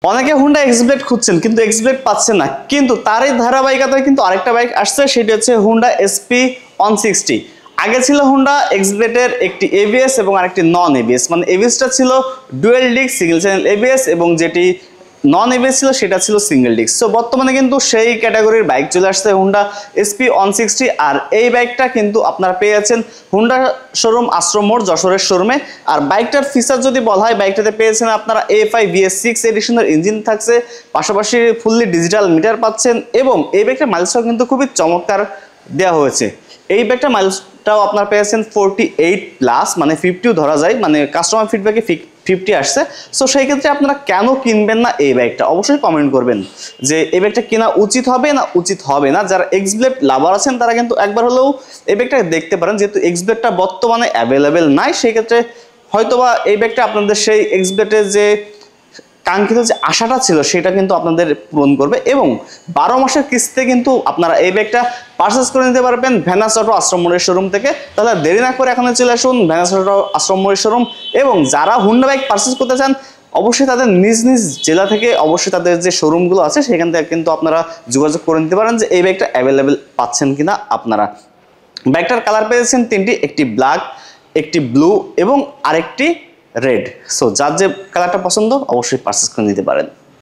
অনেকে Honda X-Blade খুঁজছেন কিন্তু এক্সব্লেড পাচ্ছেন না, কিন্তু তারই ধারাবাহিকতায় কিন্তু আরেকটা বাইক আসছে, সেটা হচ্ছে হুন্ডা এসপি 160। আগে ছিল হুন্ডা এক্সব্লেডের একটি এবিএস এবং আরেকটি নন এবিএস, মানে এবিএসটা ছিল dual disc single channel ABS এবং যেটি নন এবিএস ছিল সেটা ছিল সিঙ্গেল ডিস্ক। সো বর্তমানে কিন্তু সেই ক্যাটাগরির বাইক চলে আসছে হুন্ডা এসপি 160, আর এই বাইকটা কিন্তু আপনারা পেয়ে যাচ্ছেন হুন্ডা শোরুম আশ্রম মোড় যশোরের শোরুমে। আর বাইকটার ফিচার যদি বলা হয়, বাইকটাতে পেয়েছেন আপনারা AFI VS6 এডিশনের ইঞ্জিন থাকছে, পাশাপাশি ফুললি ডিজিটাল মিটার পাচ্ছেন এবং এই বাইকটার মাইলেজটাও কিন্তু খুবই চমৎকার দেওয়া হয়েছে। এই বাইকটার মাইলেজটাও আপনারা পেয়েছেন 48+, মানে 50ও ধরা যায়, মানে কাস্টমার ফিডব্যাকে 50 আসছে। সো সেই ক্ষেত্রে আপনারা কেন কিনবেন না এই বাইকটা, অবশ্যই কমেন্ট করবেন যে এই বাইকটা কেনা উচিত হবে না উচিত হবে না। যারা এক্সব্লেড লাভার আছেন তারা কিন্তু একবার হলেও এই বাইকটা দেখতে পারেন, যেহেতু এক্সব্লেডটা বর্তমানে অ্যাভেলেবেল নাই, সেই ক্ষেত্রে হয়তোবা এই বাইকটা আপনাদের সেই এক্সব্লেডের যে কাঙ্ক্ষিত যে আশাটা ছিল সেটা কিন্তু আপনাদের পূরণ করবে এবং 12 মাসের কিস্তিতে কিন্তু আপনারা এই ব্যাগটা পারচেস করে নিতে পারবেন ভ্যানাস অটো আশ্রম মোড়ের শোরুম থেকে। তাহলে দেরি না করে এখানে চলে আসুন ভ্যানাস অটো আশ্রম মোড়ের শোরুম। এবং যারা হুন্ডা বাইক পারচেস করতে চান অবশ্যই তাদের নিজ নিজ জেলা থেকে অবশ্যই তাদের যে শোরুমগুলো আছে সেখান থেকে কিন্তু আপনারা যোগাযোগ করে নিতে পারেন যে এই ব্যাগটা অ্যাভেলেবেল পাচ্ছেন কিনা আপনারা। ব্যাগটার কালার পেয়েছেন 3টি, একটি ব্ল্যাক, একটি ব্লু এবং আরেকটি রেড। সো যার যে কালারটা পছন্দ অবশ্যই পারচেস করে নিতে পারেন।